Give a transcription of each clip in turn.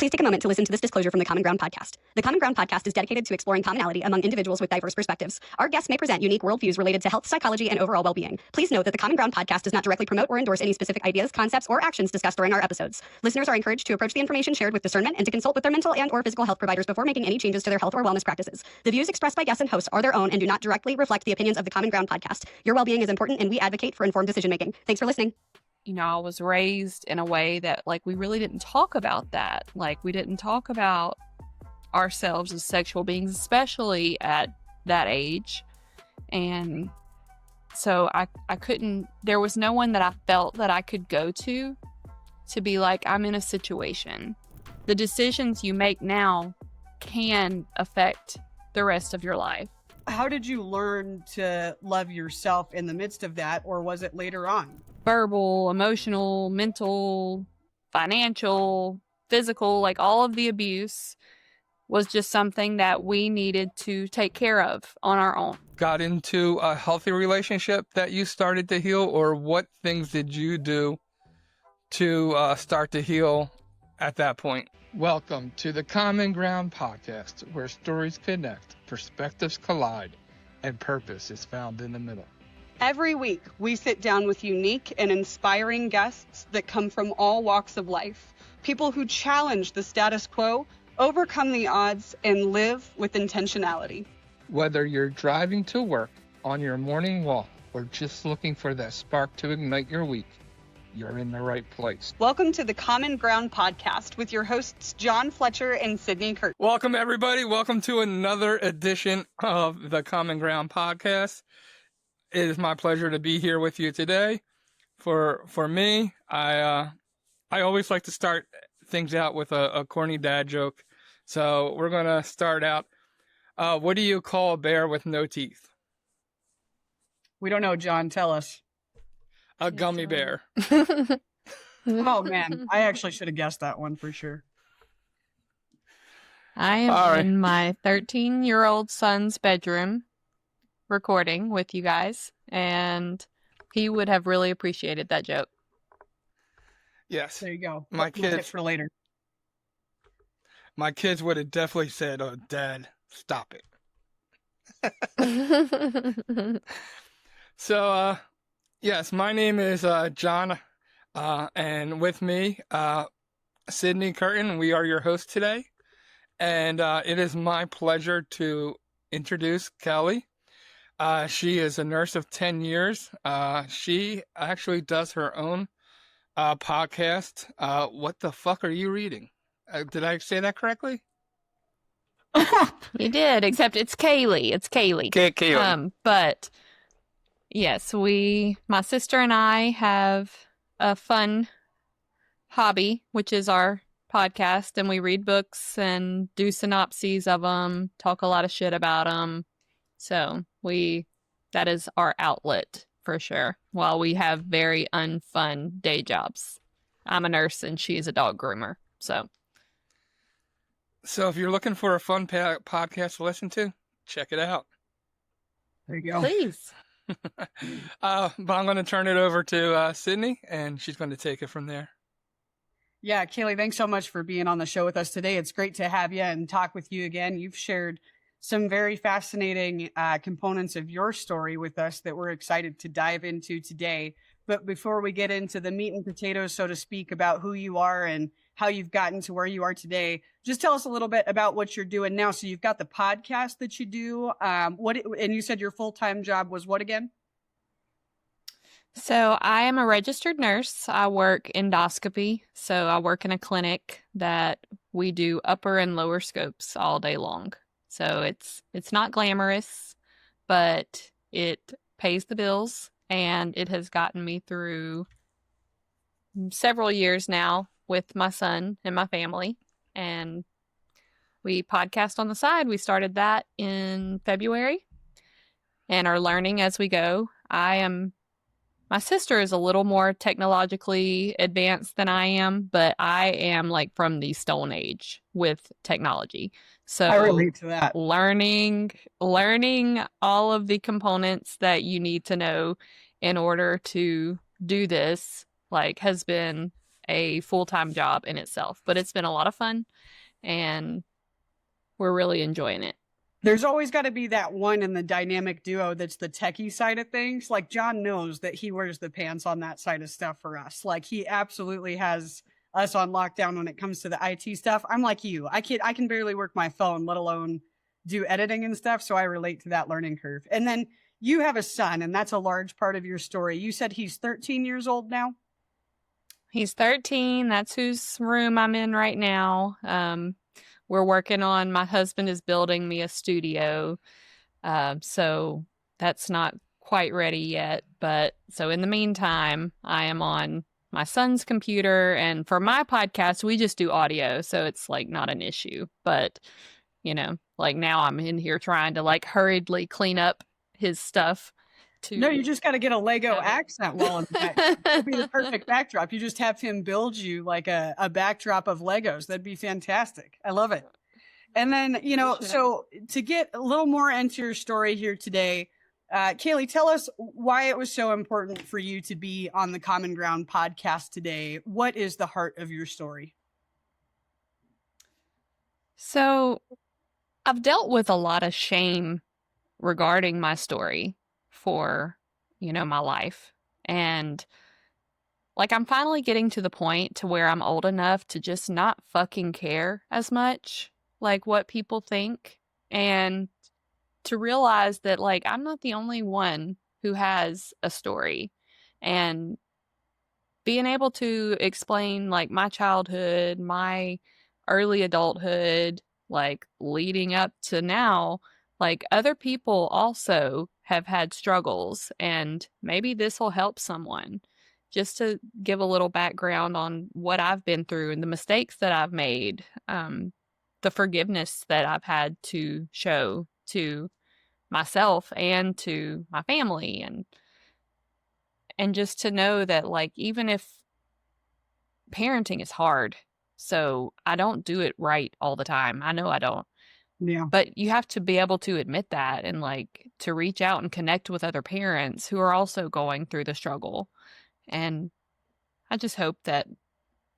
Please take a moment to listen to this disclosure from the Common Ground podcast. The Common Ground podcast is dedicated to exploring commonality among individuals with diverse perspectives. Our guests may present unique worldviews related to health, psychology, and overall well-being. Please note that the Common Ground podcast does not directly promote or endorse any specific ideas, concepts, or actions discussed during our episodes. Listeners are encouraged to approach the information shared with discernment and to consult with their mental and/or physical health providers before making any changes to their health or wellness practices. The views expressed by guests and hosts are their own and do not directly reflect the opinions of the Common Ground podcast. Your well-being is important, and we advocate for informed decision-making. Thanks for listening. You know, I was raised in a way that, like, we really didn't talk about that. Like, we didn't talk about ourselves as sexual beings, especially at that age. And so I couldn't, there was no one that I felt that I could go to be like, I'm in a situation. The decisions you make now can affect the rest of your life. How did you learn to love yourself in the midst of that, or was it later on? Verbal, emotional, mental, financial, physical, like all of the abuse was just something that we needed to take care of on our own. Got into a healthy relationship that you started to heal, or what things did you do to start to heal at that point? Welcome to the Common Ground podcast, where stories connect, perspectives collide, and purpose is found in the middle. Every week, we sit down with unique and inspiring guests that come from all walks of life. People who challenge the status quo, overcome the odds, and live with intentionality. Whether you're driving to work, on your morning walk, or just looking for that spark to ignite your week, you're in the right place. Welcome to the Common Ground podcast with your hosts, John Fletcher and Sydney Curtin. Welcome, everybody. Welcome to another edition of the Common Ground podcast. It is my pleasure to be here with you today. For me, I always like to start things out with a corny dad joke. So we're going to start out. What do you call a bear with no teeth? We don't know, John. Tell us. A gummy bear. Oh, man. I actually should have guessed that one for sure. I am in my 13-year-old son's bedroom recording with you guys, and he would have really appreciated that joke. Yes. There you go. My kids tip for later. My kids would have definitely said, "Oh, Dad, stop it." So, yes, my name is John, and with me, Sydney Curtin. We are your hosts today, and it is my pleasure to introduce Kaylee. She is a nurse of 10 years. She actually does her own podcast. What the fuck are you reading? Did I say that correctly? You did, except it's Kaylee. It's Kaylee. Kaylee. But yes, my sister and I have a fun hobby, which is our podcast, and we read books and do synopses of them, talk a lot of shit about them. So that is our outlet for sure, while we have very unfun day jobs. I'm a nurse and she's a dog groomer. So if you're looking for a fun podcast to listen to, check it out. There you go. Please. But I'm going to turn it over to Sydney, and she's going to take it from there. Yeah, Kaylee, thanks so much for being on the show with us today. It's great to have you and talk with you again. You've shared some very fascinating components of your story with us that we're excited to dive into today. But before we get into the meat and potatoes, so to speak, about who you are and how you've gotten to where you are today, just tell us a little bit about what you're doing now. So you've got the podcast that you do. And you said your full-time job was what again? So I am a registered nurse. I work endoscopy. So I work in a clinic that we do upper and lower scopes all day long. So it's not glamorous, but it pays the bills, and it has gotten me through several years now with my son and my family. And we podcast on the side. We started that in February and are learning as we go. My sister is a little more technologically advanced than I am, but I am like from the Stone Age with technology. So I relate to that. Learning all of the components that you need to know in order to do this, like, has been a full-time job in itself, but it's been a lot of fun and we're really enjoying it. There's always got to be that one in the dynamic duo that's the techie side of things. Like John knows that he wears the pants on that side of stuff for us. Like he absolutely has us on lockdown when it comes to the IT stuff. I'm like you. I can barely work my phone, let alone do editing and stuff. So I relate to that learning curve. And then you have a son, and that's a large part of your story. You said he's 13 years old now. He's 13. That's whose room I'm in right now. We're working on, my husband is building me a studio. So that's not quite ready yet. But so in the meantime, I am on my son's computer. And for my podcast, we just do audio. So it's like not an issue. But, you know, like now I'm in here trying to like hurriedly clean up his stuff. No, you just got to get a Lego accent wall in the back. That'd be the perfect backdrop. You just have him build you like a backdrop of Legos. That'd be fantastic. I love it. And then, you know, so to get a little more into your story here today, Kaylee, tell us why it was so important for you to be on the Common Ground podcast today. What is the heart of your story? So I've dealt with a lot of shame regarding my story for, you know, my life. And like, I'm finally getting to the point to where I'm old enough to just not fucking care as much, like what people think. And to realize that like, I'm not the only one who has a story. And being able to explain like my childhood, my early adulthood, like leading up to now, like other people also have had struggles, and maybe this will help someone. Just to give a little background on what I've been through and the mistakes that I've made, the forgiveness that I've had to show to myself and to my family, and just to know that like, even if parenting is hard, so I don't do it right all the time. I know I don't. Yeah. But you have to be able to admit that and like to reach out and connect with other parents who are also going through the struggle. And I just hope that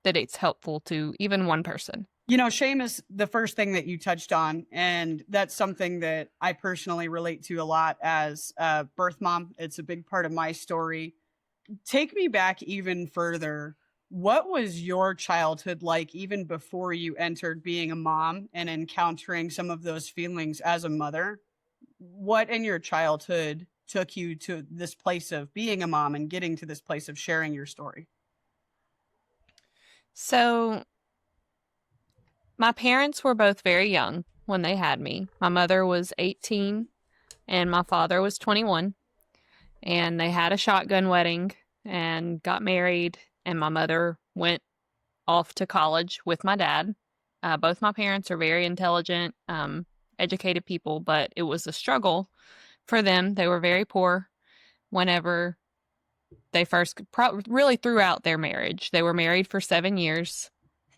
it's helpful to even one person. You know, shame is the first thing that you touched on. And that's something that I personally relate to a lot as a birth mom. It's a big part of my story. Take me back even further. What was your childhood like even before you entered being a mom and encountering some of those feelings as a mother? What in your childhood took you to this place of being a mom and getting to this place of sharing your story? So my parents were both very young when they had me. My mother was 18 and my father was 21. And they had a shotgun wedding and got married. And my mother went off to college with my dad. Both my parents are very intelligent, educated people, but it was a struggle for them. They were very poor whenever they first, really throughout their marriage. They were married for 7 years.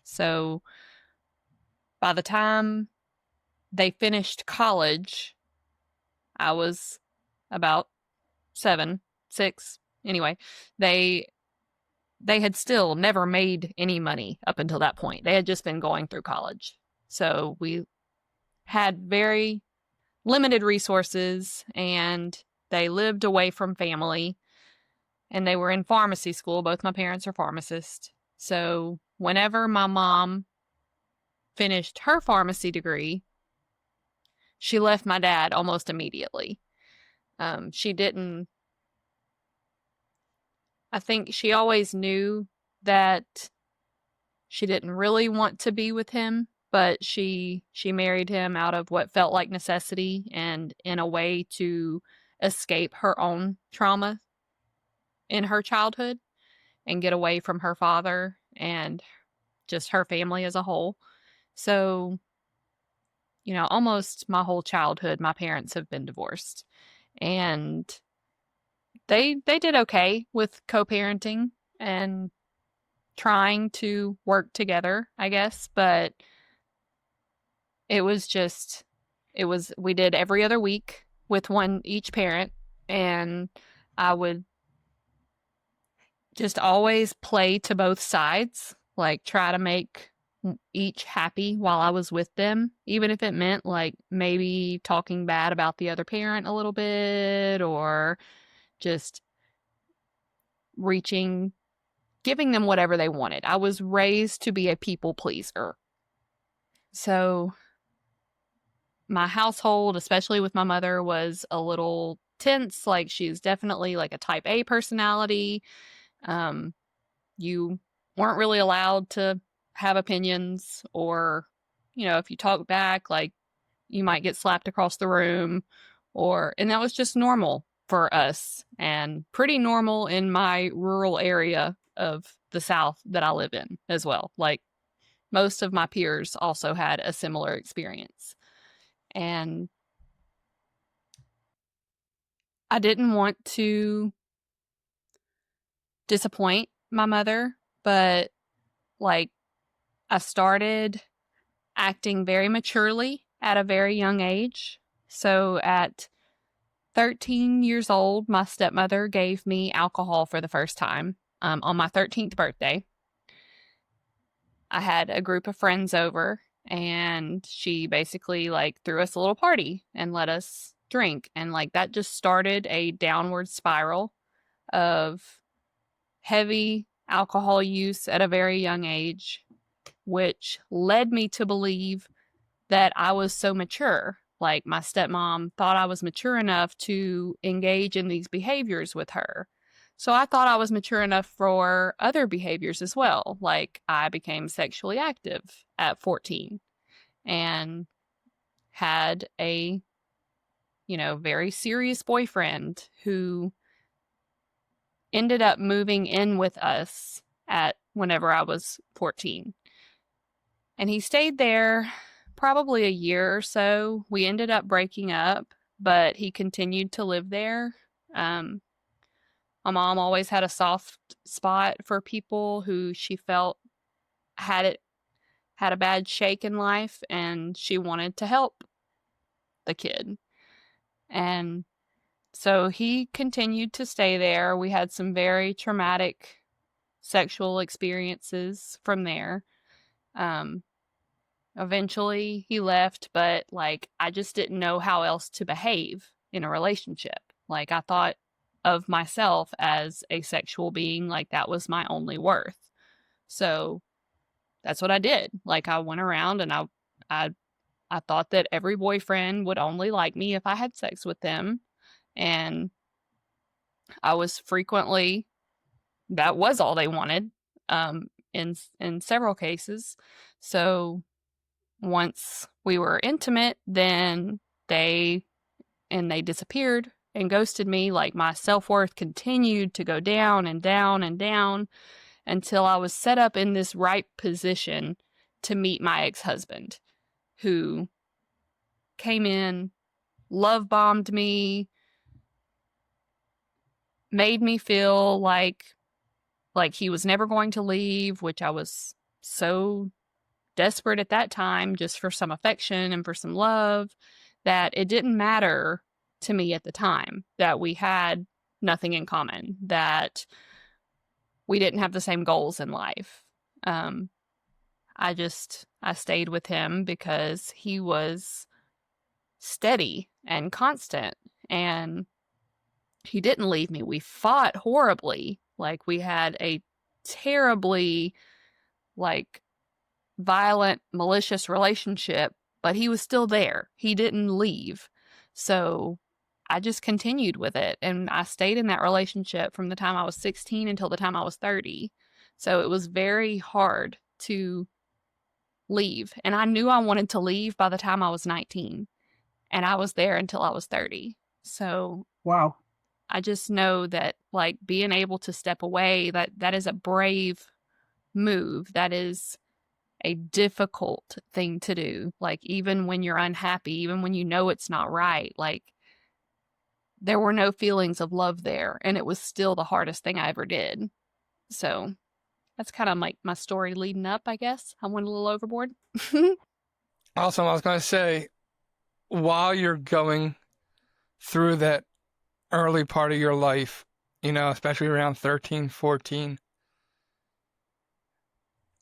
So by the time they finished college, I was about 7, 6. Anyway, they had still never made any money up until that point. They had just been going through college. So we had very limited resources and they lived away from family and they were in pharmacy school. Both my parents are pharmacists. So whenever my mom finished her pharmacy degree, she left my dad almost immediately. She didn't, I think she always knew that she didn't really want to be with him, but she married him out of what felt like necessity and in a way to escape her own trauma in her childhood and get away from her father and just her family as a whole. So, you know, almost my whole childhood, my parents have been divorced. And they did okay with co-parenting and trying to work together, I guess. But we did every other week with each parent. And I would just always play to both sides, like try to make each happy while I was with them, even if it meant like maybe talking bad about the other parent a little bit, or just giving them whatever they wanted. I was raised to be a people pleaser. So my household, especially with my mother, was a little tense. Like, she's definitely like a type A personality. You weren't really allowed to have opinions, or, if you talk back, like, you might get slapped across the room, and that was just normal for us, and pretty normal in my rural area of the South that I live in as well. Like, most of my peers also had a similar experience. And I didn't want to disappoint my mother, but like, I started acting very maturely at a very young age. So at 13 years old, my stepmother gave me alcohol for the first time on my 13th birthday. I had a group of friends over, and she basically like threw us a little party and let us drink. And like, that just started a downward spiral of heavy alcohol use at a very young age, which led me to believe that I was so mature. Like, my stepmom thought I was mature enough to engage in these behaviors with her. So I thought I was mature enough for other behaviors as well. Like, I became sexually active at 14 and had a, very serious boyfriend who ended up moving in with us whenever I was 14. And he stayed there probably a year or so. We ended up breaking up, but he continued to live there. My mom always had a soft spot for people who she felt had a bad shake in life, and she wanted to help the kid. And so he continued to stay there. We had some very traumatic sexual experiences from there. Eventually he left, but like, I just didn't know how else to behave in a relationship. Like, I thought of myself as a sexual being, like that was my only worth. So that's what I did. Like, I went around and I thought that every boyfriend would only like me if I had sex with them. And I was frequently, that was all they wanted, in several cases. So once we were intimate, then they disappeared and ghosted me. Like, my self-worth continued to go down and down and down until I was set up in this right position to meet my ex-husband, who came in, love bombed me, made me feel like he was never going to leave, which I was so desperate at that time, just for some affection and for some love, that it didn't matter to me at the time that we had nothing in common, that we didn't have the same goals in life. I stayed with him because he was steady and constant, and he didn't leave me. We fought horribly. Like, we had a terribly, like, violent, malicious relationship, but he was still there. He didn't leave. So I just continued with it. And I stayed in that relationship from the time I was 16 until the time I was 30. So it was very hard to leave. And I knew I wanted to leave by the time I was 19. And I was there until I was 30. So Wow. I just know that, like, being able to step away, that is a brave move. That is a difficult thing to do. Like, even when you're unhappy, even when you know it's not right, like, there were no feelings of love there, and it was still the hardest thing I ever did. So that's kind of like my story leading up, I guess. I went a little overboard. Awesome. I was going to say, while you're going through that early part of your life, especially around 13, 14.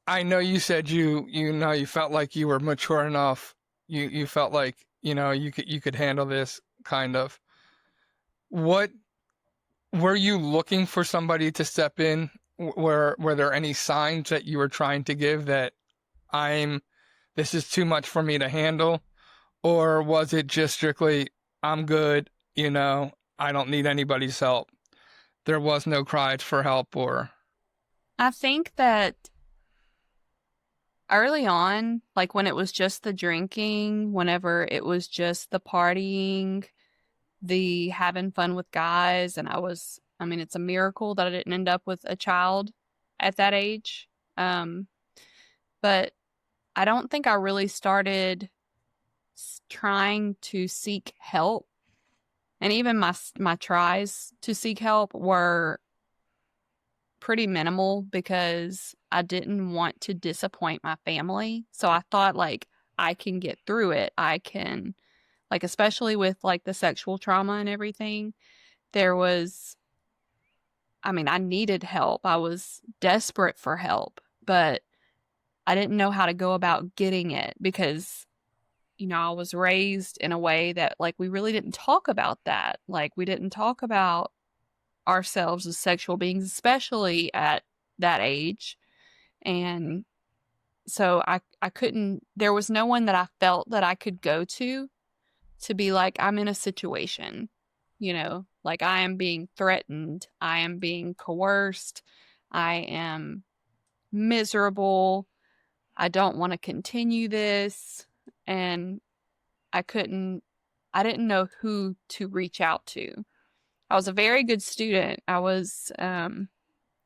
I know you said you felt like you were mature enough. You felt like, you could handle this kind of. What were you looking for somebody to step in? Were there any signs that you were trying to give that this is too much for me to handle? Or was it just strictly, I'm good, I don't need anybody's help? There was no cries for help or. I think that early on, like when it was just the drinking, whenever it was just the partying, the having fun with guys, and it's a miracle that I didn't end up with a child at that age. But I don't think I really started trying to seek help. And even my tries to seek help were pretty minimal because I didn't want to disappoint my family. So I thought, like, I can get through it. I can, like, especially with, like, the sexual trauma and everything, I needed help. I was desperate for help, but I didn't know how to go about getting it because, I was raised in a way that, like, we really didn't talk about that. Like, we didn't talk about ourselves as sexual beings, especially at that age. And so I couldn't, there was no one that I felt that I could go to be like, I'm in a situation, like I am being threatened, I am being coerced, I am miserable, I don't want to continue this. And I didn't know who to reach out to. I was a very good student. I was, in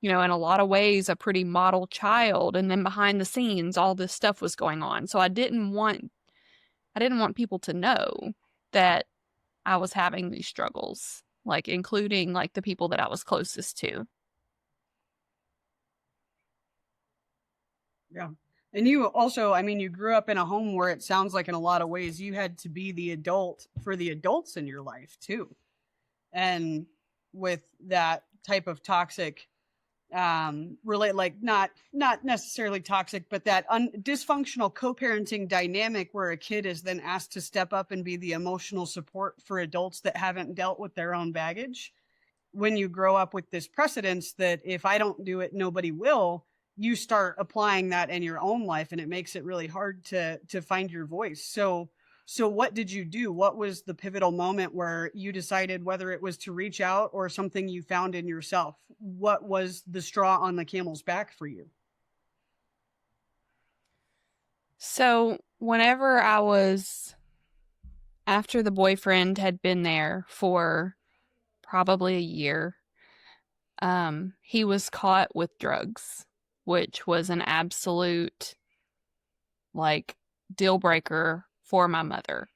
a lot of ways, a pretty model child. And then behind the scenes, all this stuff was going on. So I didn't want people to know that I was having these struggles, like including like the people that I was closest to. Yeah. And you also, you grew up in a home where it sounds like in a lot of ways you had to be the adult for the adults in your life too. And with that type of toxic, not necessarily toxic, but that dysfunctional co-parenting dynamic where a kid is then asked to step up and be the emotional support for adults that haven't dealt with their own baggage. When you grow up with this precedence that if I don't do it, nobody will, you start applying that in your own life, and it makes it really hard to find your voice. So what did you do? What was the pivotal moment where you decided whether it was to reach out or something you found in yourself? What was the straw on the camel's back for you? So whenever after the boyfriend had been there for probably a year, he was caught with drugs, which was an absolute, like, deal breaker for my mother.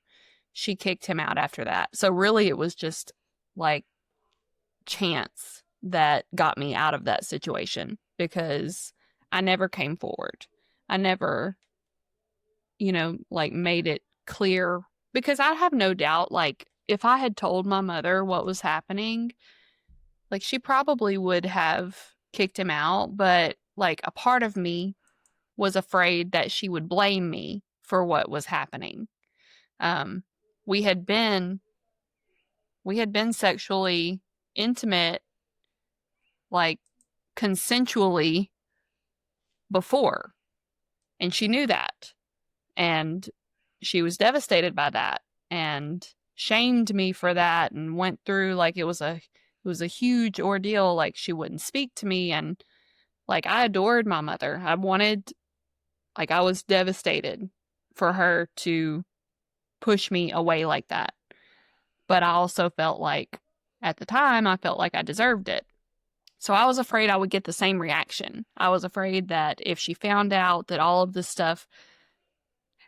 She kicked him out after that. So really it was just like chance that got me out of that situation because I never came forward. I never, made it clear, because I have no doubt, like, if I had told my mother what was happening, like, she probably would have kicked him out, but like a part of me was afraid that she would blame me for what was happening. We had been sexually intimate, like consensually, before, and she knew that, and she was devastated by that and shamed me for that, and went through, like, it was a huge ordeal. Like, she wouldn't speak to me, and like, I adored my mother. I was devastated for her to push me away like that. But I also felt like, at the time, I felt like I deserved it. So I was afraid I would get the same reaction. I was afraid that if she found out that all of this stuff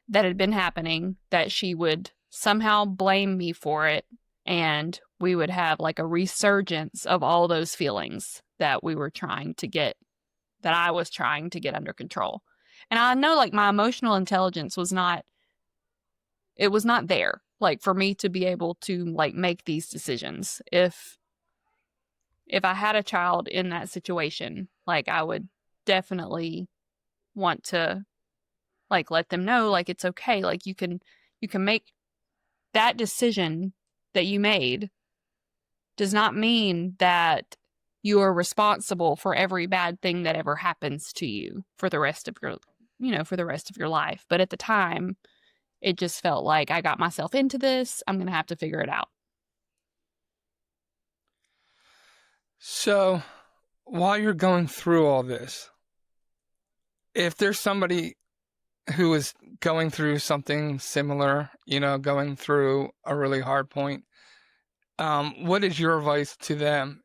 that had been happening, that she would somehow blame me for it, and we would have like a resurgence of all those feelings that I was trying to get under control. And I know, like, my emotional intelligence was not there, like, for me to be able to, like, make these decisions. If if I had a child in that situation, like I would definitely want to like let them know like it's okay. Like you can make that decision that you made does not mean that you are responsible for every bad thing that ever happens to you for the rest of your, for the rest of your life. But at the time, it just felt like I got myself into this. I'm going to have to figure it out. So, while you're going through all this, if there's somebody who is going through something similar, going through a really hard point, what is your advice to them?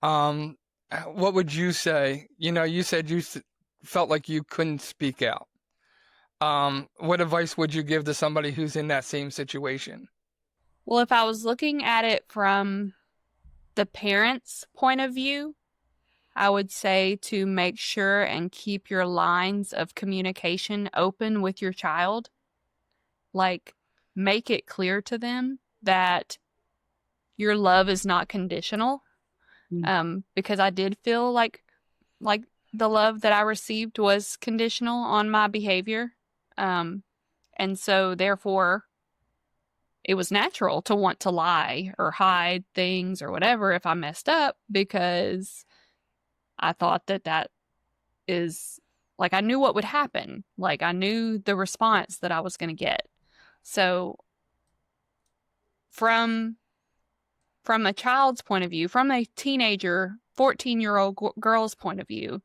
What would you say? You said you felt like you couldn't speak out. What advice would you give to somebody who's in that same situation? Well, if I was looking at it from the parent's point of view, I would say to make sure and keep your lines of communication open with your child. Like, make it clear to them that your love is not conditional. Because I did feel like the love that I received was conditional on my behavior. And so therefore it was natural to want to lie or hide things or whatever if I messed up, because I thought that is like, I knew what would happen. Like I knew the response that I was going to get. So from a child's point of view, from a teenager, 14-year-old girl's point of view,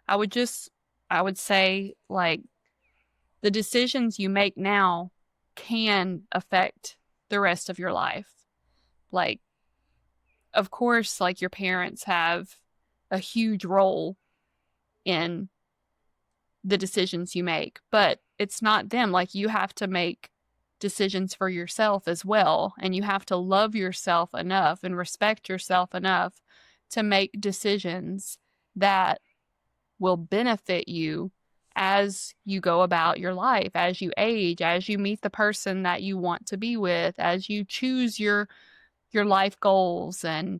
I would say, like, the decisions you make now can affect the rest of your life. Like, of course, like, your parents have a huge role in the decisions you make, but it's not them. Like, you have to make decisions for yourself as well, and you have to love yourself enough and respect yourself enough to make decisions that will benefit you as you go about your life, as you age, as you meet the person that you want to be with, as you choose your life goals. And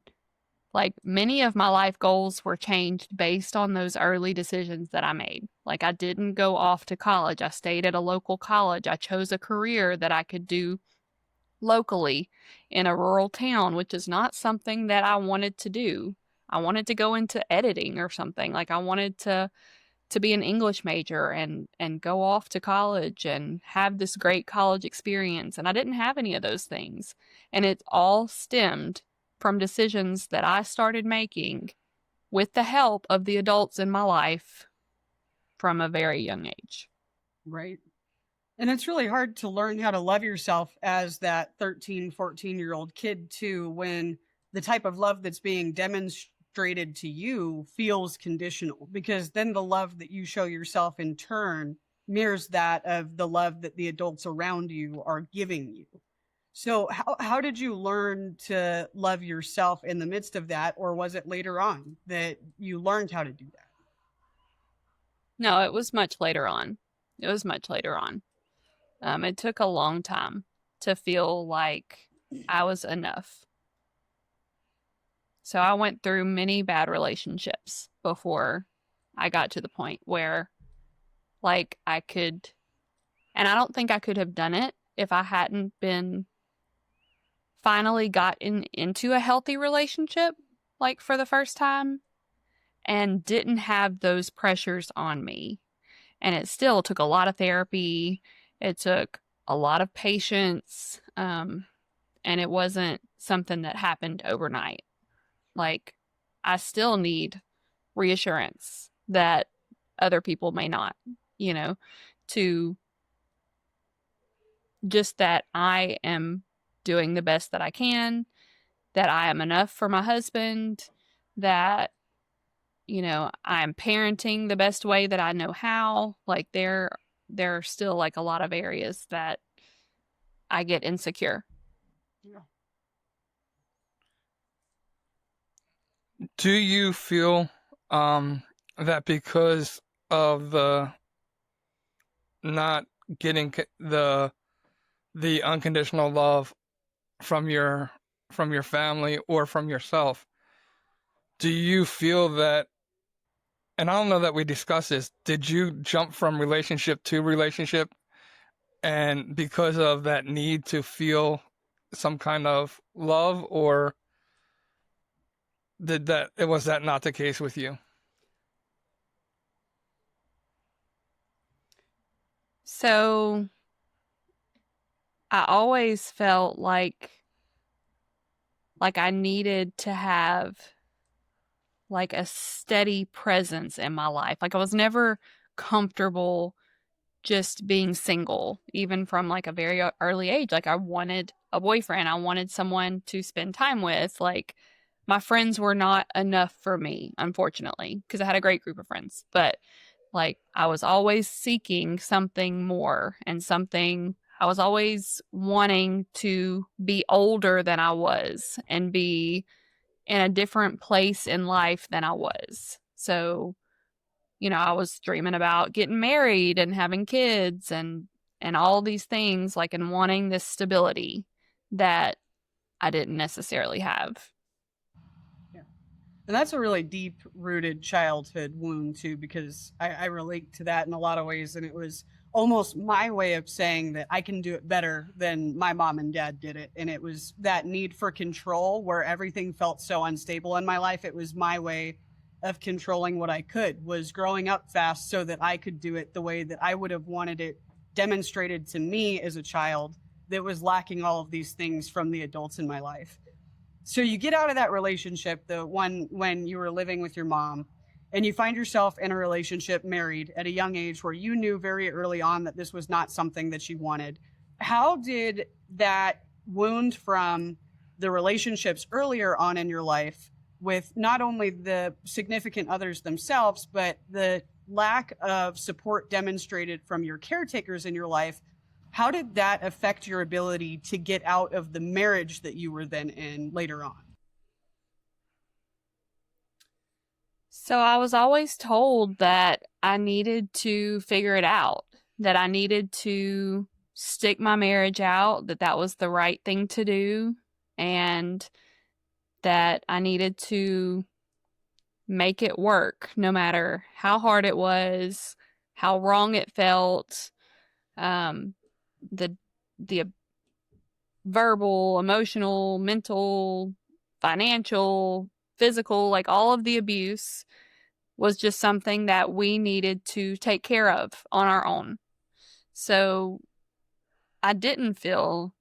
like, many of my life goals were changed based on those early decisions that I made. Like, I didn't go off to college. I stayed at a local college. I chose a career that I could do locally in a rural town, which is not something that I wanted to do. I wanted to go into editing or something. Like, I wanted to be an English major and go off to college and have this great college experience. And I didn't have any of those things. And it all stemmed from decisions that I started making with the help of the adults in my life from a very young age. Right. And it's really hard to learn how to love yourself as that 13, 14-year-old kid too, when the type of love that's being demonstrated to you feels conditional, because then the love that you show yourself in turn mirrors that of the love that the adults around you are giving you. So how did you learn to love yourself in the midst of that? Or was it later on that you learned how to do that? No, it was much later on. It took a long time to feel like I was enough. So I went through many bad relationships before I got to the point where, like, I could, and I don't think I could have done it if I hadn't been finally into a healthy relationship, like, for the first time, and didn't have those pressures on me. And it still took a lot of therapy. It took a lot of patience. And it wasn't something that happened overnight. Like, I still need reassurance that other people may not, to just that I am doing the best that I can, that I am enough for my husband, that, I'm parenting the best way that I know how. Like, there are still, like, a lot of areas that I get insecure. Yeah. Do you feel that because of the not getting the unconditional love from your family or from yourself, do you feel that, and I don't know that we discussed this, did you jump from relationship to relationship and because of that need to feel some kind of love, or was that not the case with you? So I always felt like I needed to have like a steady presence in my life. Like I was never comfortable just being single, even from like a very early age. Like I wanted a boyfriend. I wanted someone to spend time with. Like my friends were not enough for me, unfortunately, because I had a great group of friends. But like I was always seeking something more and something. I was always wanting to be older than I was and be in a different place in life than I was. So, I was dreaming about getting married and having kids and all these things, like, and wanting this stability that I didn't necessarily have. Yeah. And that's a really deep rooted childhood wound too, because I relate to that in a lot of ways. And it was almost my way of saying that I can do it better than my mom and dad did it. And it was that need for control where everything felt so unstable in my life. It was my way of controlling what I could, was growing up fast so that I could do it the way that I would have wanted it demonstrated to me as a child that was lacking all of these things from the adults in my life. So you get out of that relationship, the one when you were living with your mom, and you find yourself in a relationship, married at a young age, where you knew very early on that this was not something that you wanted. How did that wound from the relationships earlier on in your life, with not only the significant others themselves, but the lack of support demonstrated from your caretakers in your life, how did that affect your ability to get out of the marriage that you were then in later on? So I was always told that I needed to figure it out, that I needed to stick my marriage out, that that was the right thing to do, and that I needed to make it work no matter how hard it was, how wrong it felt, the the verbal, emotional, mental, financial, physical, like all of the abuse was just something that we needed to take care of on our own. So I didn't feel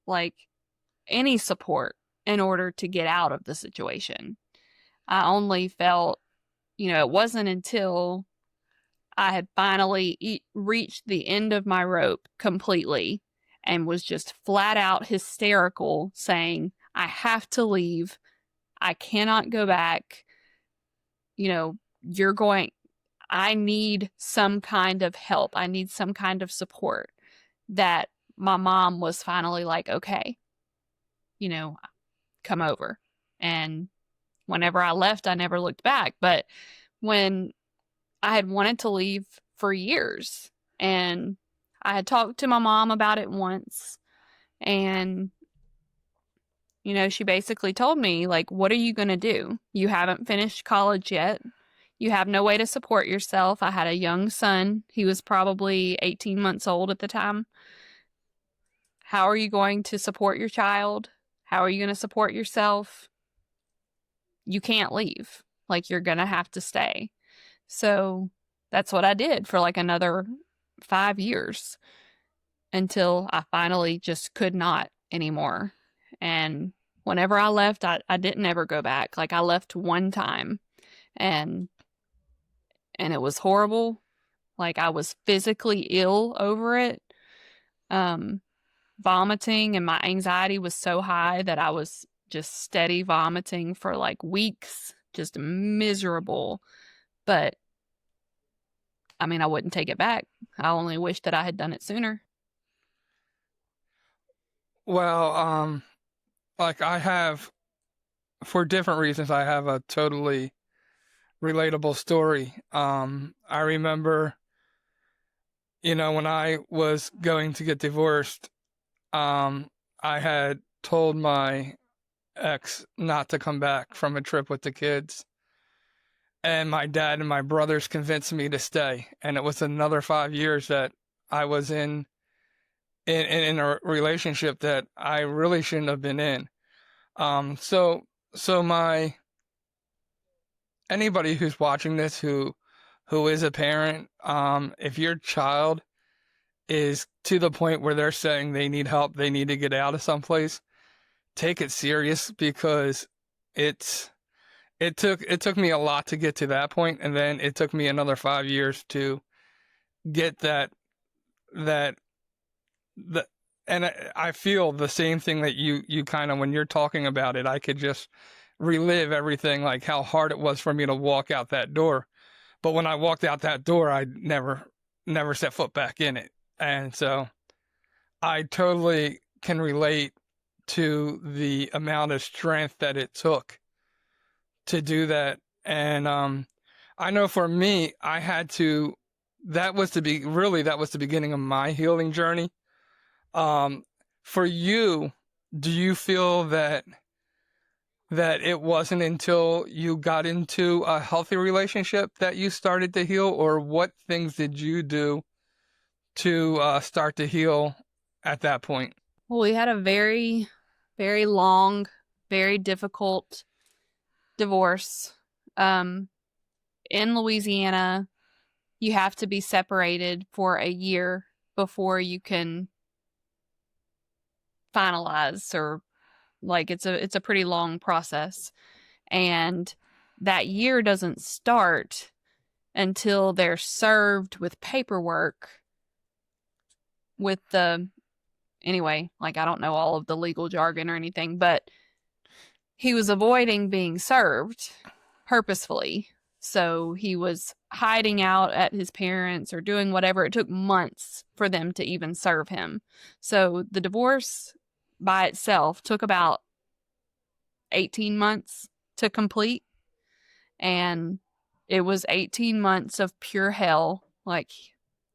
like any support in order to get out of the situation. I only felt, it wasn't until I had finally reached the end of my rope completely and was just flat out hysterical saying, I have to leave. I cannot go back. I need some kind of help. I need some kind of support. That my mom was finally like, okay, come over. And whenever I left, I never looked back. But when I had wanted to leave for years, and I had talked to my mom about it once, and she basically told me, like, what are you going to do? You haven't finished college yet. You have no way to support yourself. I had a young son. He was probably 18 months old at the time. How are you going to support your child? How are you going to support yourself? You can't leave. Like, you're going to have to stay. So that's what I did for like another 5 years until I finally just could not anymore. And whenever I left, I didn't ever go back. Like, I left one time, and it was horrible. Like, I was physically ill over it. Vomiting, and my anxiety was so high that I was just steady vomiting for like weeks, just miserable. But I mean, I wouldn't take it back. I only wish that I had done it sooner. Well, like I have, for different reasons, I have a totally relatable story. I remember, when I was going to get divorced, I had told my ex not to come back from a trip with the kids. And my dad and my brothers convinced me to stay. And it was another 5 years that I was in a relationship that I really shouldn't have been in. So my anybody who's watching this who is a parent, if your child is to the point where they're saying they need help, they need to get out of someplace, take it serious, because it took me a lot to get to that point, and then it took me another 5 years to get that and I feel the same thing that you kind of, when you're talking about it, I could just relive everything, like how hard it was for me to walk out that door. But when I walked out that door, I never set foot back in it. And so I totally can relate to the amount of strength that it took to do that. And I know for me, I had to, that was the beginning of my healing journey. For you, do you feel that it wasn't until you got into a healthy relationship that you started to heal, or what things did you do to start to heal at that point? Well, we had a very, very long, very difficult divorce. In Louisiana, you have to be separated for a year before you can finalize, or like it's a pretty long process. And that year doesn't start until they're served with paperwork with anyway, like I don't know all of the legal jargon or anything, but he was avoiding being served purposefully. So he was hiding out at his parents or doing whatever. It took months for them to even serve him. So the divorce by itself took about 18 months to complete. And it was 18 months of pure hell. Like,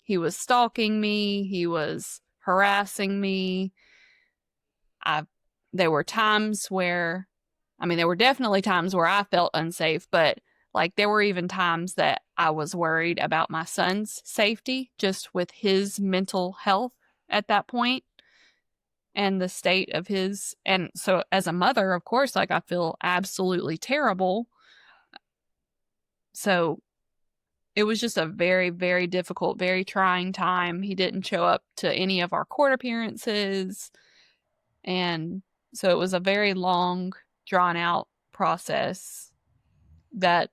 he was stalking me. He was harassing me. There were times where, there were definitely times where I felt unsafe, but like there were even times that I was worried about my son's safety, just with his mental health at that point and the state of his. And so as a mother, of course, like I feel absolutely terrible. So it was just a very, very difficult, very trying time. He didn't show up to any of our court appearances. And so it was a very long, drawn out process that,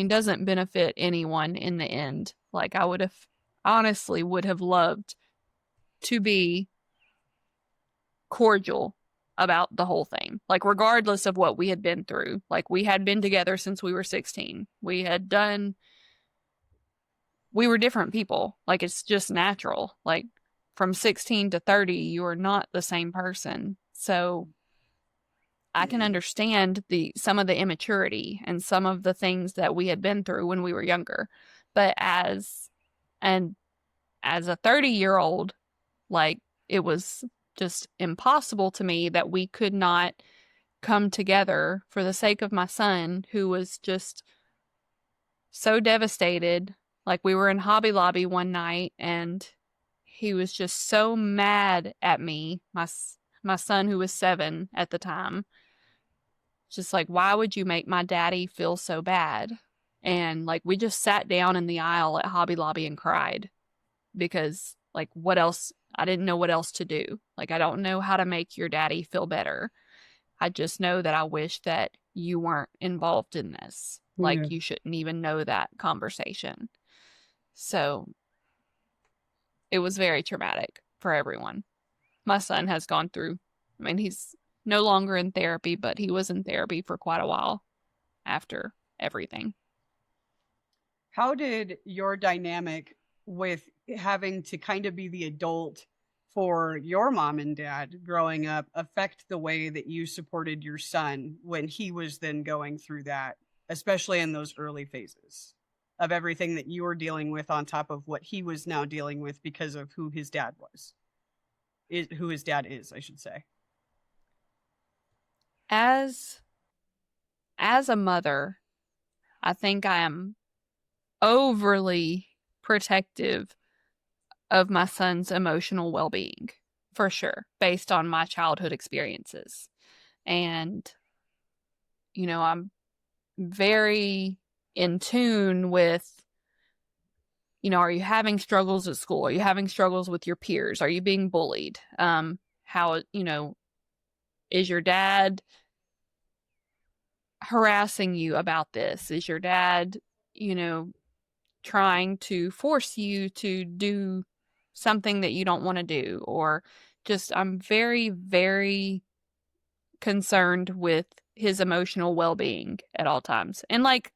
doesn't benefit anyone in the end. Like, I honestly would have loved to be cordial about the whole thing. Like, regardless of what we had been through. Like, we had been together since we were 16. We were different people. Like, it's just natural. Like, from 16 to 30, you are not the same person. So I can understand some of the immaturity and some of the things that we had been through when we were younger. But as a 30-year-old, like, it was just impossible to me that we could not come together for the sake of my son, who was just so devastated. Like, we were in Hobby Lobby one night and he was just so mad at me, my son, who was 7 at the time. Just like, why would you make my daddy feel so bad? And like, we just sat down in the aisle at Hobby Lobby and cried, because like, what else? I didn't know what else to do. Like, I don't know how to make your daddy feel better. I just know that I wish that you weren't involved in this. Like, you shouldn't even know that conversation. So it was very traumatic for everyone. My son has gone through, he's no longer in therapy, but he was in therapy for quite a while after everything. How did your dynamic with having to kind of be the adult for your mom and dad growing up affect the way that you supported your son when he was then going through that, especially in those early phases of everything that you were dealing with on top of what he was now dealing with because of who his dad is, I should say? As a mother, I think I am overly protective of my son's emotional well-being, for sure, based on my childhood experiences. And, I'm very in tune with, are you having struggles at school? Are you having struggles with your peers? Are you being bullied? How, is your dad harassing you about this? Is your dad, trying to force you to do something that you don't want to do? Or just, I'm very, very concerned with his emotional well-being at all times. And like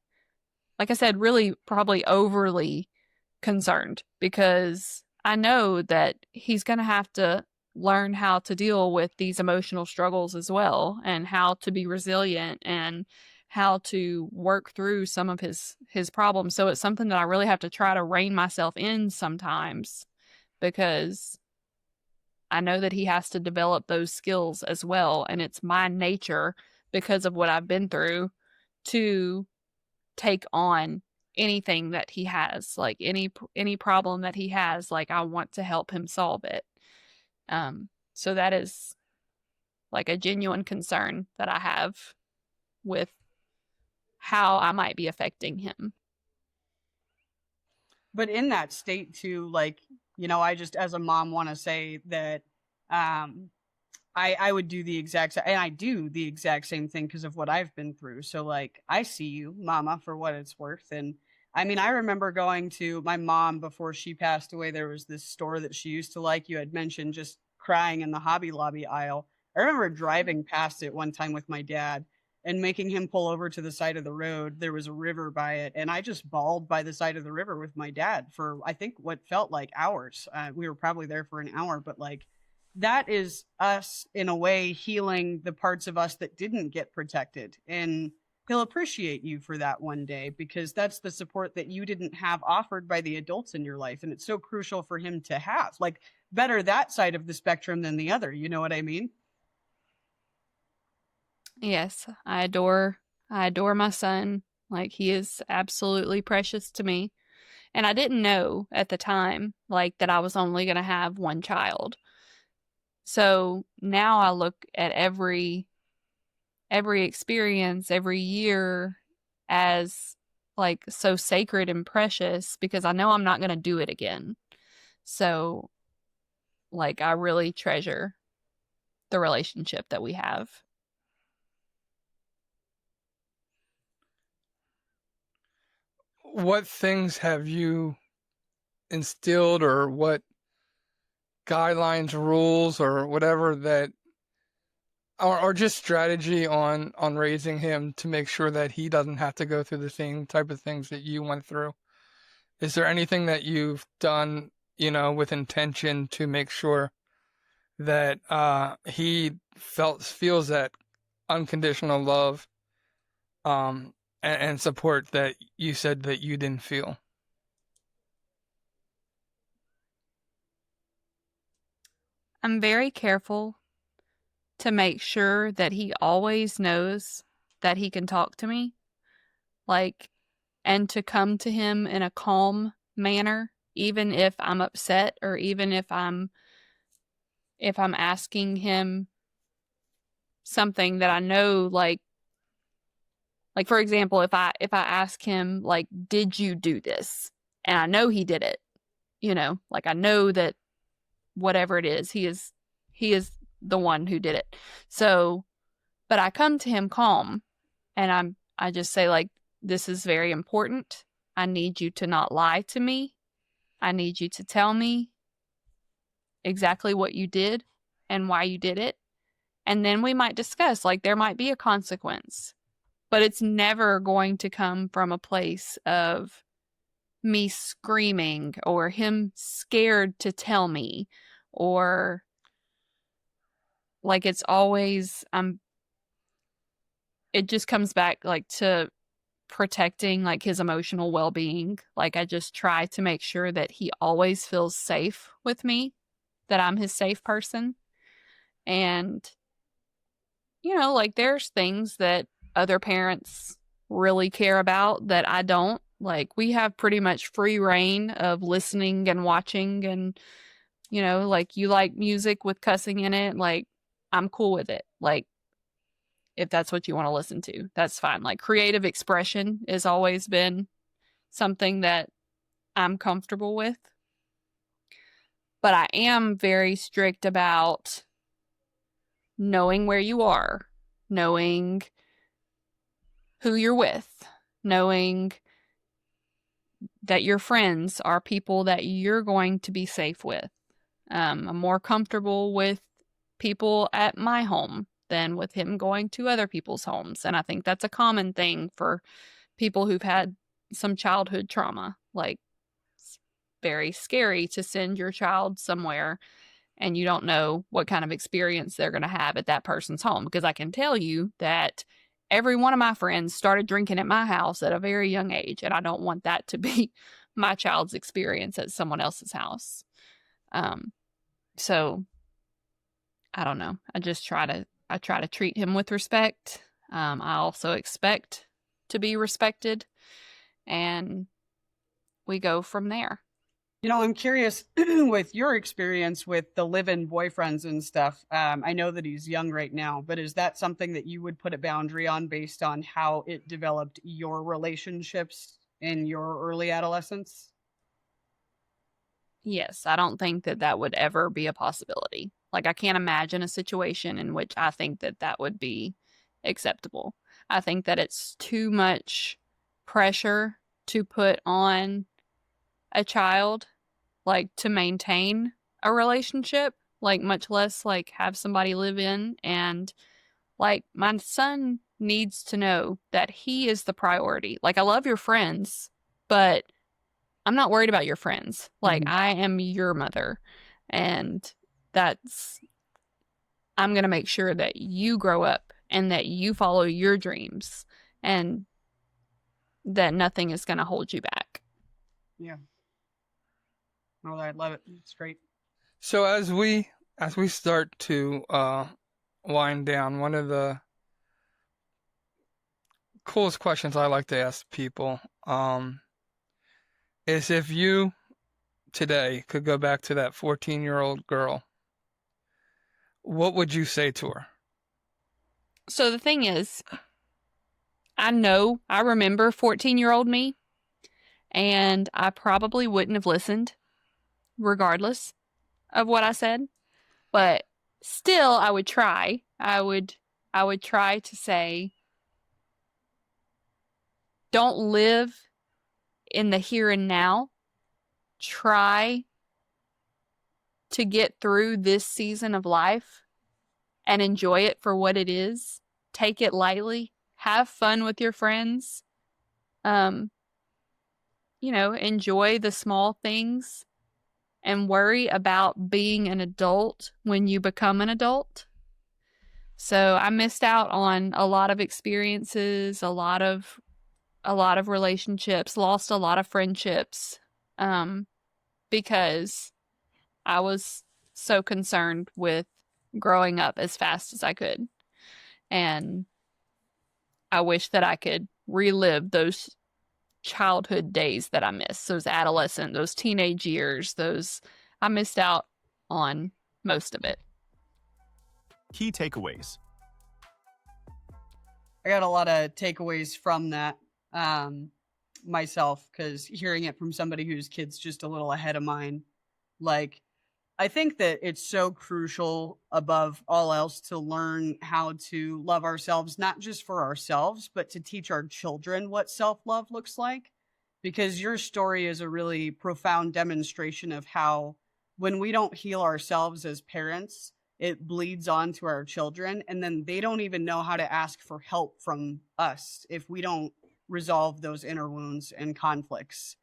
I said, really probably overly concerned, because I know that he's going to have to learn how to deal with these emotional struggles as well, and how to be resilient, and how to work through some of his problems. So it's something that I really have to try to rein myself in sometimes, because I know that he has to develop those skills as well. And it's my nature, because of what I've been through, to take on anything that he has, like any problem that he has, like I want to help him solve it. So that is like a genuine concern that I have with how I might be affecting him. But in that state too, like, I just, as a mom, want to say that I would do the exact and I do the exact same thing because of what I've been through. So like, I see you, mama, for what it's worth. And I mean, I remember going to my mom before she passed away. There was this store that she used to like. You had mentioned just crying in the Hobby Lobby aisle. I remember driving past it one time with my dad and making him pull over to the side of the road. There was a river by it, and I just bawled by the side of the river with my dad for, I think, what felt like hours. We were probably there for an hour, but like, that is us in a way healing the parts of us that didn't get protected. And he'll appreciate you for that one day, because that's the support that you didn't have offered by the adults in your life. And it's so crucial for him to have, like, better that side of the spectrum than the other. You know what I mean? Yes, I adore my son. Like, he is absolutely precious to me. And I didn't know at the time, like, that I was only going to have one child. So now I look at every experience, every year, as like so sacred and precious, because I know I'm not going to do it again. So like, I really treasure the relationship that we have. What things have you instilled, or what guidelines, rules, or whatever that, or just strategy on raising him to make sure that he doesn't have to go through the same type of things that you went through? Is there anything that you've done, with intention to make sure that he feels that unconditional love, and support that you said that you didn't feel? I'm very careful to make sure that he always knows that he can talk to me, like, and to come to him in a calm manner, even if I'm upset, or even if I'm asking him something that I know, like for example, if I ask him, like, did you do this? And I know he did it, like, I know that whatever it is, he is the one who did it. So, but I come to him calm, and I just say, like, this is very important. I need you to not lie to me. I need you to tell me exactly what you did and why you did it. And then we might discuss, like, there might be a consequence, but it's never going to come from a place of me screaming, or him scared to tell me, or like, it's always, it just comes back, like, to protecting, like, his emotional well-being. Like, I just try to make sure that he always feels safe with me, that I'm his safe person. And like there's things that other parents really care about that I don't. Like we have pretty much free reign of listening and watching, and like you like music with cussing in it, like I'm cool with it. Like if that's what you want to listen to, that's fine. Like creative expression has always been something that I'm comfortable with. But I am very strict about knowing where you are, knowing who you're with, knowing that your friends are people that you're going to be safe with. I'm more comfortable with people at my home than with him going to other people's homes. And I think that's a common thing for people who've had some childhood trauma. Like, it's very scary to send your child somewhere and you don't know what kind of experience they're going to have at that person's home. Because I can tell you that every one of my friends started drinking at my house at a very young age, and I don't want that to be my child's experience at someone else's house. So I don't know. I try to treat him with respect. I also expect to be respected, and we go from there. I'm curious with your experience with the live-in boyfriends and stuff. I know that he's young right now, but is that something that you would put a boundary on based on how it developed your relationships in your early adolescence? Yes, I don't think that would ever be a possibility. Like, I can't imagine a situation in which I think that would be acceptable. I think that it's too much pressure to put on a child, like, to maintain a relationship, like, much less, like, have somebody live in. And, like, my son needs to know that he is the priority. Like, I love your friends, but I'm not worried about your friends. Like, I am your mother, and I'm going to make sure that you grow up and that you follow your dreams and that nothing is going to hold you back. Yeah. Oh, I love it. It's great. So as we start to wind down, one of the coolest questions I like to ask people is if you today could go back to that 14-year-old girl, what would you say to her? So the thing is, I remember 14-year-old me, and I probably wouldn't have listened regardless of what I said, but still I would try. I would try to say, don't live in the here and now. Try to get through this season of life and enjoy it for what it is. Take it lightly. Have fun with your friends. Enjoy the small things and worry about being an adult when you become an adult. So I missed out on a lot of experiences, a lot of relationships, lost a lot of friendships, because I was so concerned with growing up as fast as I could. And I wish that I could relive those childhood days that I missed, those adolescent, those teenage years, I missed out on most of it. Key takeaways. I got a lot of takeaways from that myself, because hearing it from somebody whose kid's just a little ahead of mine, like, I think that it's so crucial above all else to learn how to love ourselves, not just for ourselves, but to teach our children what self-love looks like. Because your story is a really profound demonstration of how when we don't heal ourselves as parents, it bleeds on to our children, and then they don't even know how to ask for help from us if we don't resolve those inner wounds and conflicts.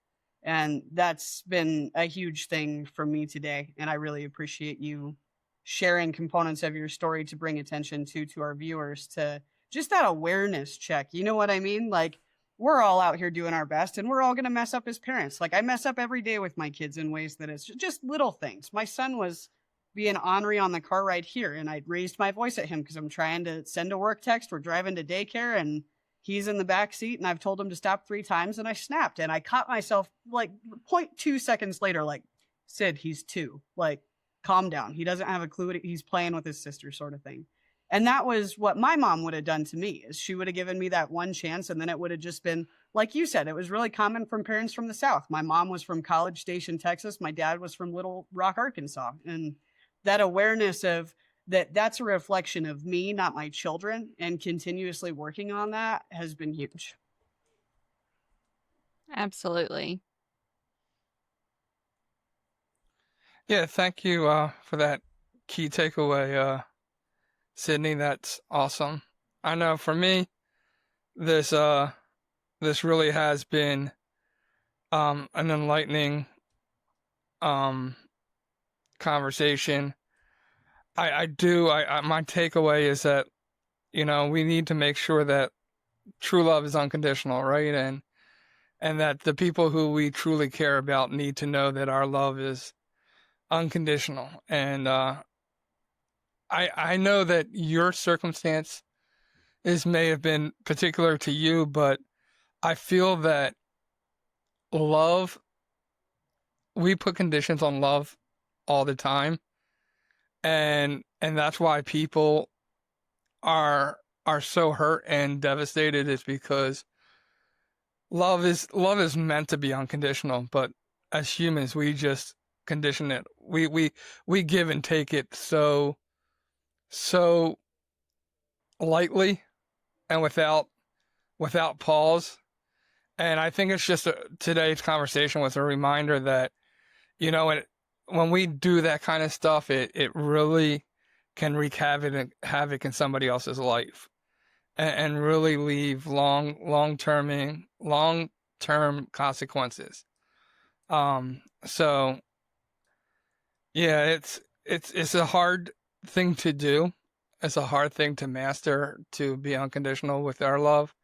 And that's been a huge thing for me today. And I really appreciate you sharing components of your story to bring attention to our viewers, to just that awareness check. You know what I mean? Like, we're all out here doing our best, and we're all going to mess up as parents. Like, I mess up every day with my kids in ways that it's just little things. My son was being ornery on the car ride here. And I raised my voice at him because I'm trying to send a work text. We're driving to daycare and he's in the back seat, and I've told him to stop 3 times, and I snapped, and I caught myself like 0.2 seconds later, like, Sid, he's 2, like, calm down. He doesn't have a clue what he's playing with his sister, sort of thing. And that was what my mom would have done to me, is she would have given me that one chance, and then it would have just been, like you said, it was really common from parents from the South. My mom was from College Station, Texas. My dad was from Little Rock, Arkansas. And that awareness of that's a reflection of me, not my children, and continuously working on that has been huge. Absolutely. Yeah, thank you for that key takeaway, Sydney. That's awesome. I know for me, this really has been an enlightening conversation. My takeaway is that, we need to make sure that true love is unconditional, right? And that the people who we truly care about need to know that our love is unconditional. And I know that your circumstance may have been particular to you, but I feel that love, we put conditions on love all the time. And that's why people are so hurt and devastated, is because love is meant to be unconditional, but as humans we just condition it. We give and take it so lightly and without pause. And I think it's just today's conversation was a reminder that, when we do that kind of stuff, it really can wreak havoc in somebody else's life, and really leave long-term consequences. So yeah, it's a hard thing to do. It's a hard thing to master, to be unconditional with our love.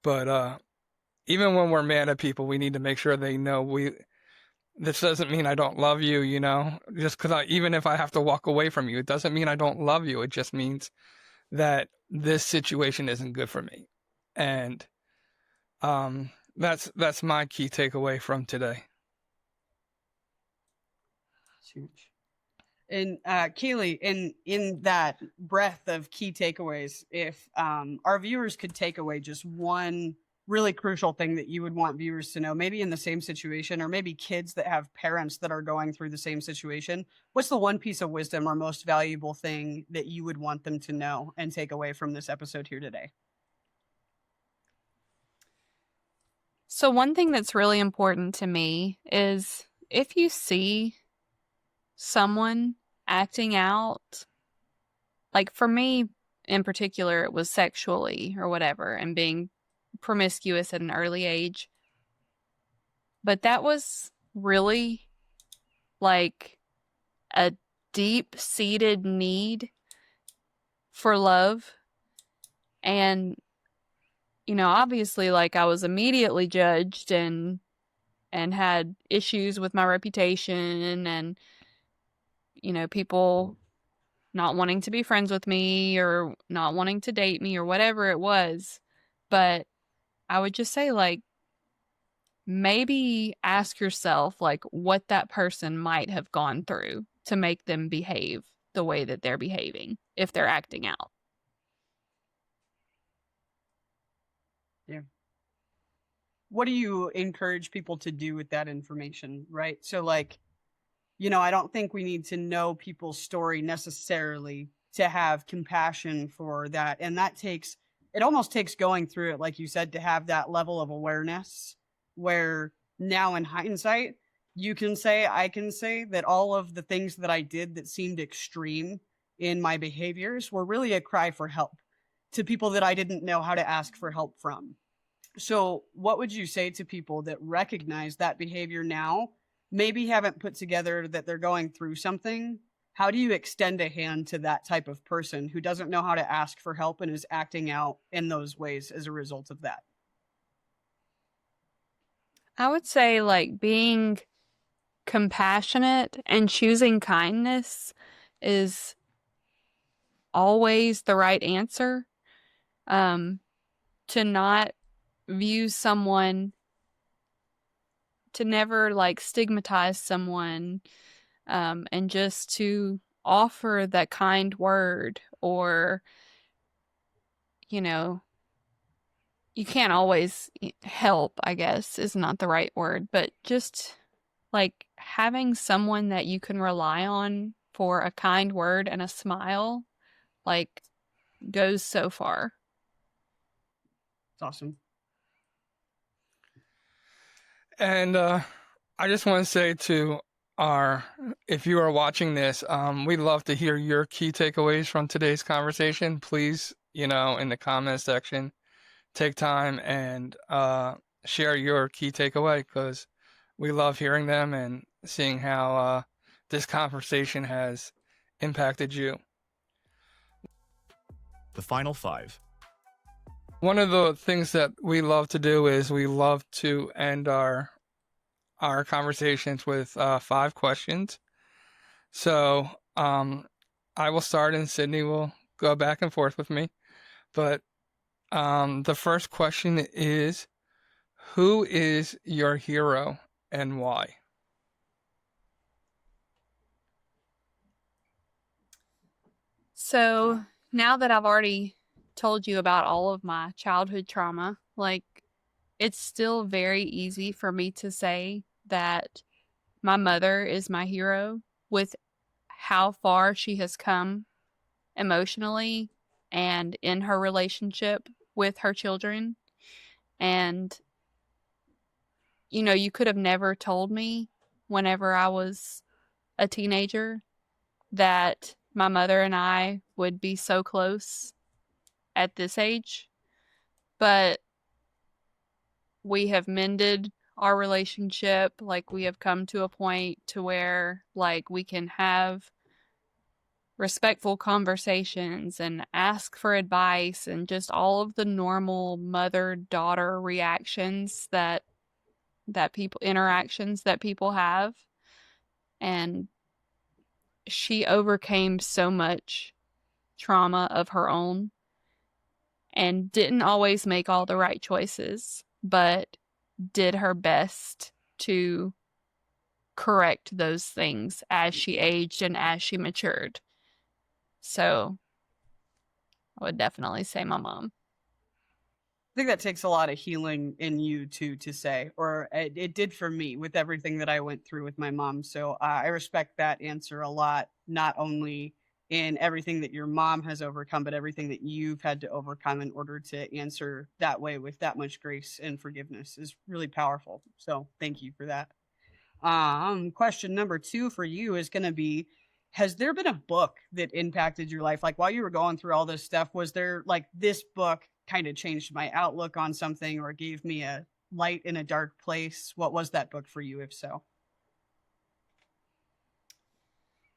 But even when we're mad at people, we need to make sure they know this doesn't mean I don't love you, just because even if I have to walk away from you, it doesn't mean I don't love you. It just means that this situation isn't good for me. And that's my key takeaway from today. It's huge. And Kaylee, in that breadth of key takeaways, if our viewers could take away just one really crucial thing that you would want viewers to know, maybe in the same situation, or maybe kids that have parents that are going through the same situation, what's the one piece of wisdom or most valuable thing that you would want them to know and take away from this episode here today? So one thing that's really important to me is, if you see someone acting out, like for me in particular, it was sexually or whatever, and being promiscuous at an early age. But that was really like a deep-seated need for love. And, obviously, like, I was immediately judged and had issues with my reputation, and, people not wanting to be friends with me or not wanting to date me or whatever it was. But I would just say, like, maybe ask yourself, like, what that person might have gone through to make them behave the way that they're behaving, if they're acting out. Yeah. What do you encourage people to do with that information, right? So, like, I don't think we need to know people's story necessarily to have compassion for that. And it almost takes going through it, like you said, to have that level of awareness where now in hindsight, I can say that all of the things that I did that seemed extreme in my behaviors were really a cry for help to people that I didn't know how to ask for help from. So what would you say to people that recognize that behavior now, maybe haven't put together that they're going through something? How do you extend a hand to that type of person who doesn't know how to ask for help and is acting out in those ways as a result of that? I would say, like, being compassionate and choosing kindness is always the right answer. To not view someone, to never like stigmatize someone, and just to offer that kind word, or, you know, you can't always help, I guess is not the right word, but just like having someone that you can rely on for a kind word and a smile, like, goes so far. It's awesome. And I just want to say to if you are watching this, we'd love to hear your key takeaways from today's conversation. Please, in the comment section, take time and share your key takeaway, because we love hearing them and seeing how this conversation has impacted you. The final 5. One of the things that we love to do is we love to end our conversations with 5 questions. So I will start and Sydney will go back and forth with me. But the first question is, who is your hero and why? So now that I've already told you about all of my childhood trauma, like, it's still very easy for me to say that my mother is my hero, with how far she has come emotionally and in her relationship with her children. And, you could have never told me whenever I was a teenager that my mother and I would be so close at this age. But we have mended our relationship. Like, we have come to a point to where, like, we can have respectful conversations and ask for advice and just all of the normal mother-daughter reactions that people have. And she overcame so much trauma of her own and didn't always make all the right choices, but did her best to correct those things as she aged and as she matured. So I would definitely say my mom. I think that takes a lot of healing in you to say, or it did for me with everything that I went through with my mom. So I respect that answer a lot, not only in everything that your mom has overcome, but everything that you've had to overcome in order to answer that way with that much grace and forgiveness is really powerful. So thank you for that. Question number 2 for you is going to be, has there been a book that impacted your life? Like, while you were going through all this stuff, was there like this book kind of changed my outlook on something or gave me a light in a dark place? What was that book for you, if so?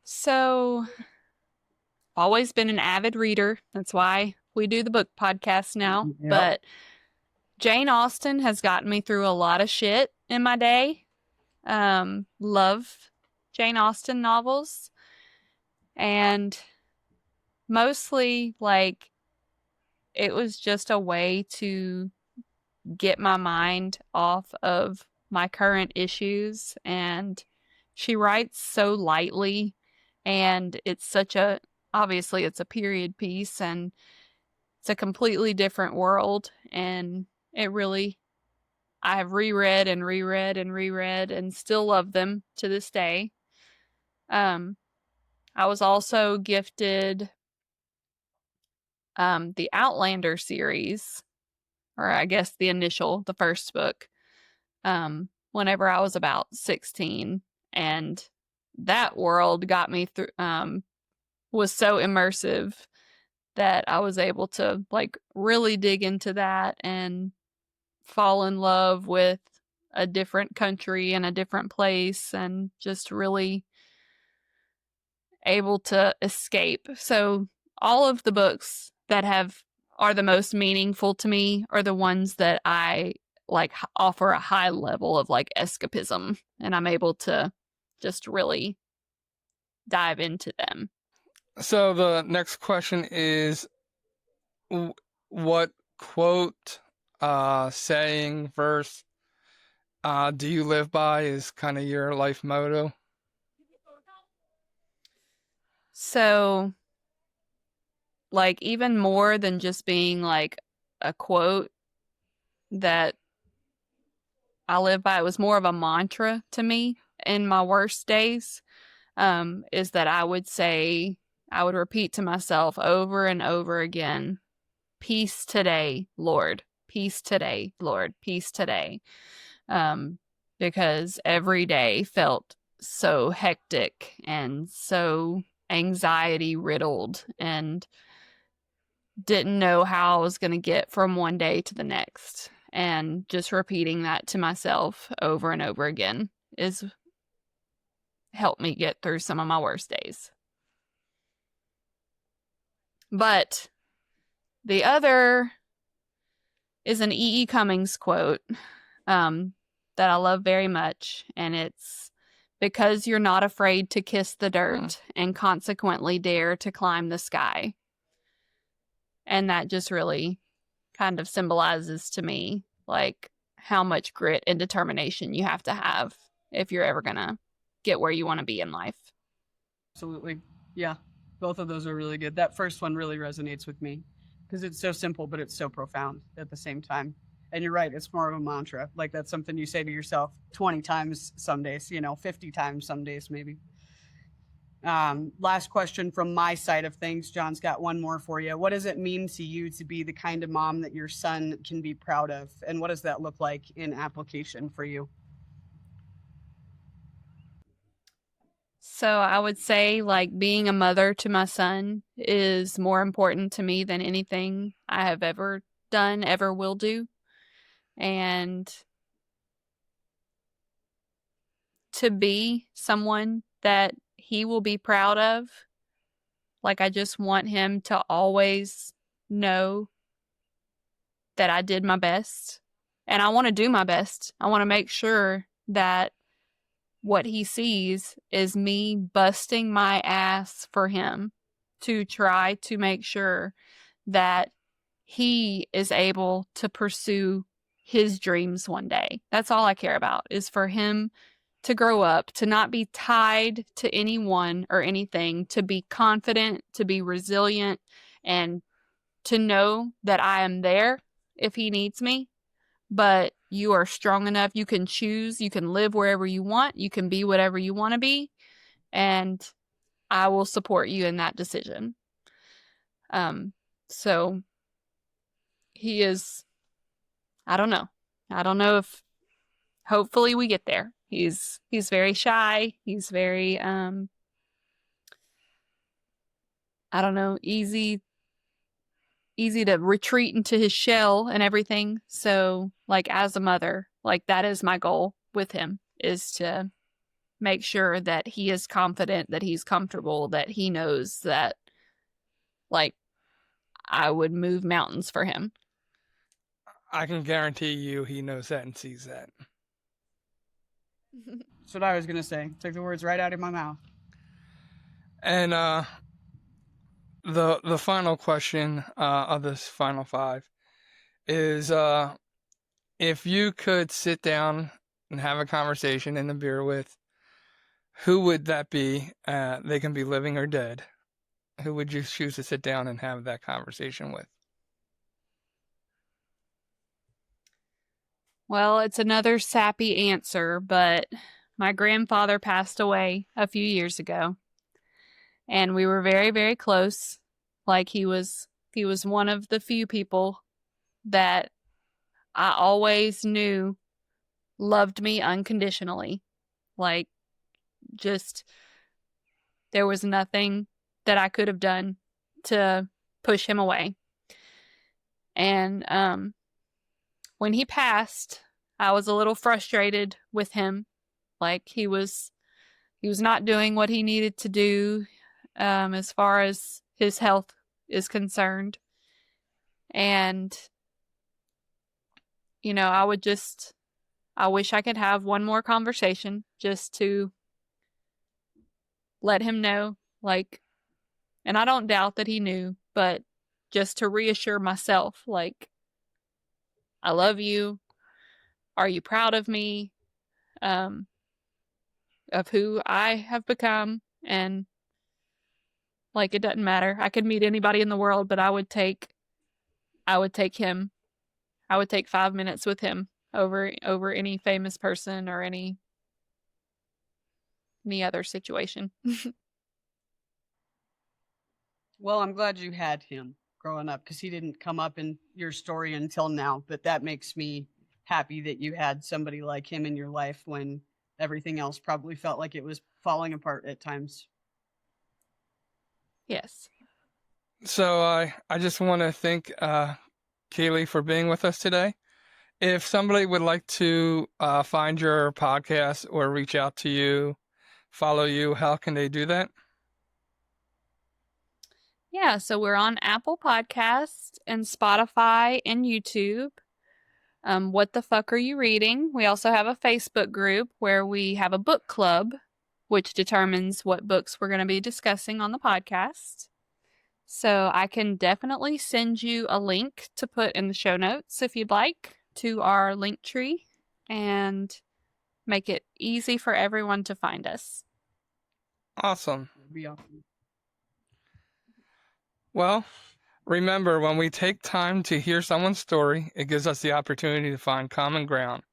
So I've always been an avid reader. That's why we do the book podcast now. Yep. But Jane Austen has gotten me through a lot of shit in my day. Love Jane Austen novels. And mostly, like, it was just a way to get my mind off of my current issues. And she writes so lightly, and it's obviously it's a period piece, and it's a completely different world. And I have reread and reread and reread and still love them to this day. I was also gifted the Outlander series, or I guess the first book, whenever I was about 16. And that world got me through, was so immersive that I was able to, like, really dig into that and fall in love with a different country and a different place, and just really able to escape. So all of the books that are the most meaningful to me are the ones that I like offer a high level of like escapism, and I'm able to just really dive into them. So the next question is, what quote, saying, verse, do you live by is kind of your life motto? So, like, even more than just being like a quote that I live by, it was more of a mantra to me in my worst days. Is that I would repeat to myself over and over again, peace today, Lord, peace today, Lord, peace today. Because every day felt so hectic and so anxiety riddled, and didn't know how I was going to get from one day to the next. And just repeating that to myself over and over again is helped me get through some of my worst days. But the other is an E.E. Cummings quote that I love very much, and it's, because you're not afraid to kiss the dirt and consequently dare to climb the sky. And that just really kind of symbolizes to me like how much grit and determination you have to have if you're ever gonna get where you want to be in life. Absolutely. Yeah. Both of those are really good. That first one really resonates with me because it's so simple, but it's so profound at the same time. And you're right. It's more of a mantra. Like that's something you say to yourself 20 times some days, 50 times some days, maybe. Last question from my side of things. John's got one more for you. What does it mean to you to be the kind of mom that your son can be proud of? And what does that look like in application for you? So I would say like being a mother to my son is more important to me than anything I have ever done, ever will do. And to be someone that he will be proud of, like I just want him to always know that I did my best. And I want to do my best. I want to make sure that what he sees is me busting my ass for him to try to make sure that he is able to pursue his dreams one day. That's all I care about, is for him to grow up, to not be tied to anyone or anything, to be confident, to be resilient, and to know that I am there if he needs me. But you are strong enough. You can choose. You can live wherever you want. You can be whatever you want to be. And I will support you in that decision. So he is, I don't know. I don't know if, hopefully we get there. He's very shy. He's very, I don't know, easy to retreat into his shell and everything. So like as a mother, like that is my goal with him, is to make sure that he is confident, that he's comfortable, that he knows that like I would move mountains for him. I can guarantee you he knows that and sees that. That's what I was going to say. Took the words right out of my mouth. And the final question of this final 5 is, if you could sit down and have a conversation in the beer with, who would that be? They can be living or dead. Who would you choose to sit down and have that conversation with? Well, it's another sappy answer, but my grandfather passed away a few years ago. And we were very, very close. Like he was one of the few people that I always knew loved me unconditionally. Like just there was nothing that I could have done to push him away. And when he passed, I was a little frustrated with him. Like he was not doing what he needed to do as far as his health is concerned. And, I wish I could have one more conversation just to let him know, like, And I don't doubt that he knew, but just to reassure myself, like, I love you. Are you proud of me? Of who I have become? And like, it doesn't matter. I could meet anybody in the world, but I would take him. I would take 5 minutes with him over any famous person or any other situation. Well, I'm glad you had him growing up because he didn't come up in your story until now. But that makes me happy that you had somebody like him in your life when everything else probably felt like it was falling apart at times. Yes. So I just want to thank Kaylee for being with us today. If somebody would like to find your podcast or reach out to you, follow you, how can they do that? Yeah, so we're on Apple Podcasts and Spotify and YouTube. What the fuck are you reading? We also have a Facebook group where we have a book club, which determines what books we're going to be discussing on the podcast. So I can definitely send you a link to put in the show notes if you'd like to our link tree and make it easy for everyone to find us. Awesome. It'd be awesome. Well, remember, when we take time to hear someone's story, it gives us the opportunity to find common ground.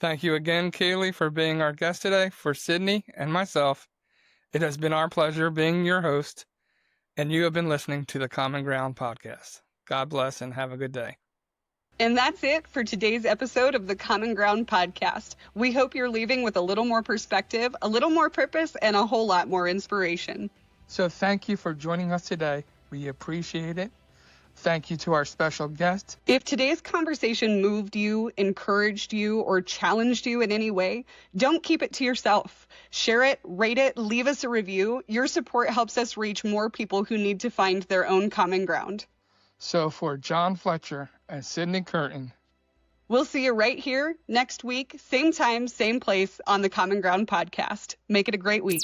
Thank you again, Kaylee, for being our guest today. For Sydney and myself, it has been our pleasure being your host, and you have been listening to the Common Ground podcast. God bless and have a good day. And that's it for today's episode of the Common Ground podcast. We hope you're leaving with a little more perspective, a little more purpose, and a whole lot more inspiration. So thank you for joining us today. We appreciate it. Thank you to our special guest. If today's conversation moved you, encouraged you, or challenged you in any way, don't keep it to yourself. Share it, rate it, leave us a review. Your support helps us reach more people who need to find their own common ground. So for John Fletcher and Sydney Curtin, we'll see you right here next week, same time, same place on the Common Ground podcast. Make it a great week.